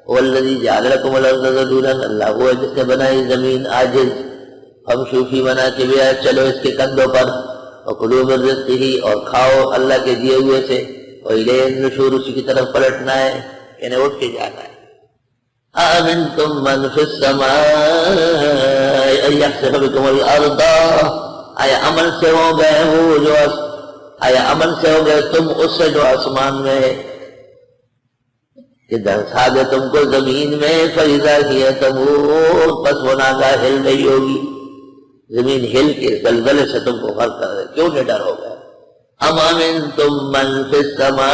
والذی جعل لکم الارض ذلولا، اللہ وہ ہے جس نے بنائی زمین عاجز، فامشوا فی مناکبہا، چلو اس کے کندھوں پر، وکلوا من رزقہ، اور کھاؤ اللہ کے دیے ہوئے سے، وإلیہ النشور، اسی کی طرف پلٹنا ہے، یعنی اٹھ کے جانا ہے۔ آمنتم من فی السماء ان یخسف بکم الارض، آیا امن سے ہو گئے وہ جو آیا امن سے ہو گئے تم اس سے جو آسمان میں ہے، کہ دھنسا دے تم کو زمین میں، فإذا ہی تمور، پس وہ ناگاہ ہل رہی ہوگی، زمین ہل کے زلزلے سے تم کو غرق کر دے، کیوں نہیں ڈر ہو گئے؟ ام امنتم من فی السماء،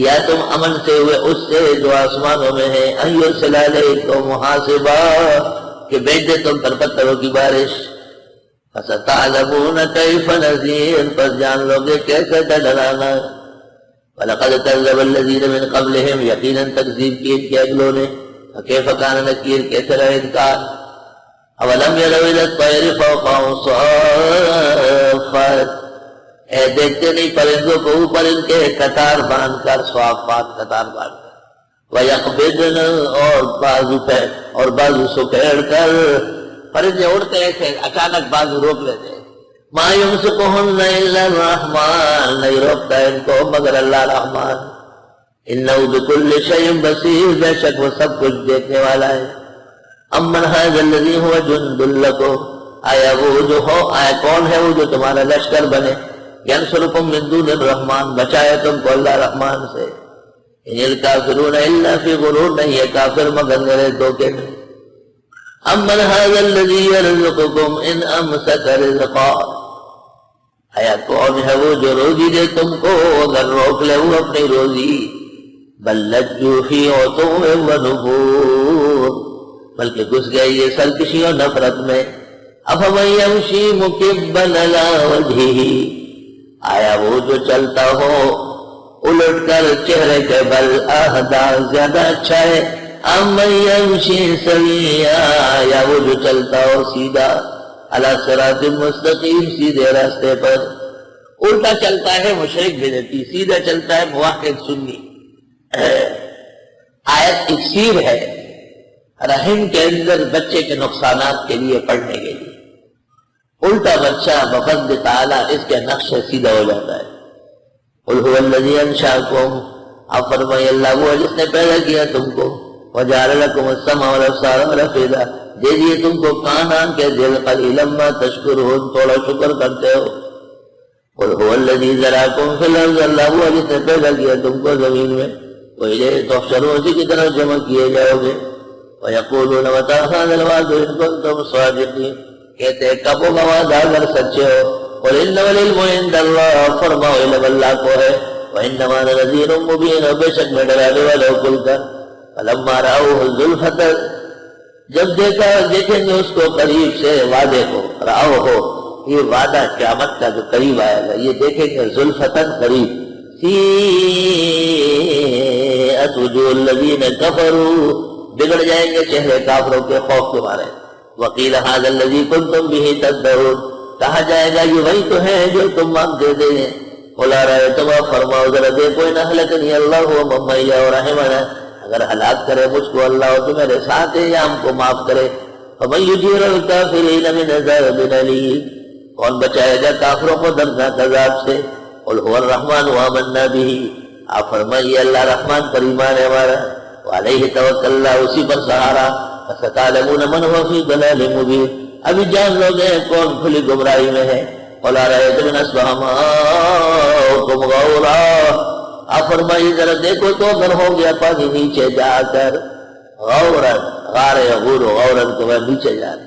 یا تم امن سے ہوئے اس سے جو آسمانوں میں ہے، ان یرسل علیکم حاصبا، کہ بھیج دے تم پر پتھروں کی بارش، فستعلمون کیف نذیر، پس جان لو گے کیسے ڈرانا۔ وَلَقَدْ كَذَّبَ الَّذِينَ مِنْ قَبْلِهِمْ، یقیناً تکذیب کی ان کے اگلوں نے، فَكَيْفَ كَانَ نَكِيرٌ، کیسے رہے انکار۔ اَوَلَمْ يَرَوْا إِلَى الطَّيْرِ فَوْقَهُمْ صَافَّاتٍ، اے دیکھتے نہیں پرندوں کو اوپر ان کے قطار باندھ کر، صافات قطار باندھ کر، وَيَقْبِضْنَ، اور بازو سکیڑ کر، پرندے اڑتے ایسے اچانک بازو روک لیتے، ما یمسکہن الا الرحمن، نہیں روکتا ان کو مگر اللہ رحمان، انہ بکل شیء بصیر، بے شک وہ سب کچھ دیکھنے والا ہے۔ امن ھذا الذی ھو جند لکم، آیا وہ جو ہو، آیا کون ہے وہ جو تمہارا لشکر بنے، ینصرکم من دون الرحمن، بچائے تم کو اللہ رحمان سے، ان الکافرون الا فی غرور، نہیں ہے کافر مگر میرے دھوکے میں۔ امن ھذا الذی یرزقکم ان امسک رزقا، آیا کون ہے وہ جو روزی دے تم کو اگر روک لے وہ اپنی روزی، بل لجوا فی عتو ونفور، بلکہ گھس گئے یہ سرکشی اور نفرت میں۔ افمن یمشی مکبا علی وجہہ، آیا وہ جو چلتا ہو الٹ کر چہرے کے بل، اہدی زیادہ اچھا ہے، امن یمشی سویا، یا وہ جو چلتا ہو سیدھا، علی صراط مستقیم، سیدھے راستے پر۔ الٹا چلتا ہے مشرک بدعتی، سیدھا چلتا ہے موحد سنی۔ آیت اکسیر ہے رحم کے اندر بچے کے نقصانات کے لیے پڑھنے کے لیے، الٹا بچہ بفضل تعالیٰ اس کے نقش سے سیدھا ہو جاتا ہے۔ قل هو الذی انشأکم، آپ فرمائے اللہ وہ جس نے پیدا کیا تم کو، وجعل لکم السمع والابصار والافئدہ، دے دیے تم کو کان آنکھیں دل، قلیلا ما تشکرون، تھوڑا شکر کرتے ہو۔ قل هو الذی ذراکم فی الارض، اللہ وہ جس نے پیدا کیا تم کو زمین میں، وإلیہ تحشرون، اسی کی طرف جمع کیے جاؤ گے۔ وَيَقُولُونَ مَتَىٰ هَٰذَا الْوَعْدُ إِن كُنتُمْ صَادِقِينَ، کہتے ہیں کب ہوگا وعدہ اگر سچے ہو۔ قُلْ إِنَّمَا الْعِلْمُ عِندَ اللَّهِ، فرماؤ علم اللہ کو ہے، وَإِنَّمَا أَنَا نَذِيرٌ مُّبِينٌ، بے شک میں ڈرانے والا ہوں کھل کر۔ فَلَمَّا رَأَوْهُ زُلْفَةً، جب دیکھیں گے اس کو قریب سے، وعدے کو، رأو ہو یہ وعدہ قیامت کا جو قریب آئے گا، یہ دیکھیں گے زلفتن قریب، سیئت وجوہ الذین کفروا، بگڑ جائیں گے چہرے کافروں کے خوف کے مارے۔ وقیل ھذا الذی کنتم بہ تدعون، کہا جائے گا یہ وہی تو ہے جو تم مانگتے تھے۔ قل ارأیتم، فرماؤ ذرا دیکھو ان اہلکنی اللہ ومن معی ورحمنا، اگر ہلاک کرے مجھ کو اللہ اور تو میرے ساتھ ہے یا ہم کو معاف کرے، فمن یجیر الکافرین من عذاب الیم، کون بچائے گا کافروں کو دردناک عذاب سے۔ قل هو الرحمن وآمنا به، آپ فرمائیے اللہ رحمان پر ایمان ہے ہمارا، وعلیہ توکلنا، اسی پر سہارا، فستعلمون من هو فی ضلال مبین، ابھی جان لو گے کون کھلی گمراہی میں ہے۔ قل ارأیتم ان اصبح ماؤکم غورا، آپ فرمائیے ذرا دیکھو تو اگر ہو گیا پانی نیچے جا کر، غورن، غار یغور، غورن کے بعد نیچے جا رہے،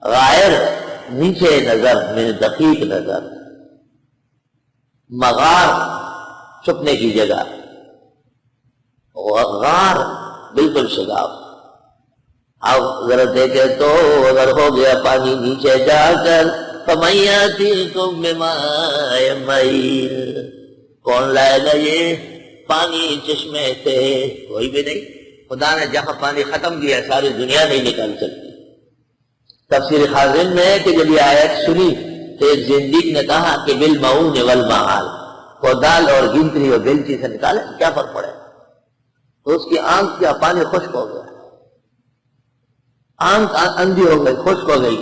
غائر نیچے نظر میں دقیق نظر، مغار چھپنے کی جگہ، غار بالکل شگاف۔ اب ذرا دیکھے تو اگر ہو گیا پانی نیچے جا کر، فَمَن یَأْتِیکُم بِمَاءٍ مَّعِینٍ، کون لائے گا یہ پانی چشمے سے؟ کوئی بھی نہیں۔ خدا نے جہاں پانی ختم کیا ساری دنیا نہیں نکال سکتی۔ تفسیر خازن میں ہے کہ جب یہ آیت سنی تو ایک زندیق نے کہا کہ بالمعون والمعال، کودال اور گنتری اور بیلچی سے نکالے کیا فرق پڑے؟ تو اس کی آنکھ کیا پانی خشک ہو گیا، آنکھ اندھی ہو گئی، خشک ہو گئی،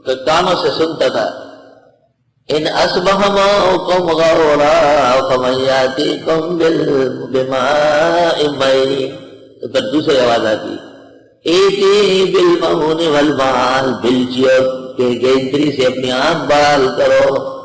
تو کانوں سے سنتا تھا ان اصبح ماؤکم غورا فمن یاتیکم بماء معین، تو پھر دوسری آواز آتی ایتی بالمعون والبال، بیلچی اور گنتری سے اپنی آنکھ بحال کرو،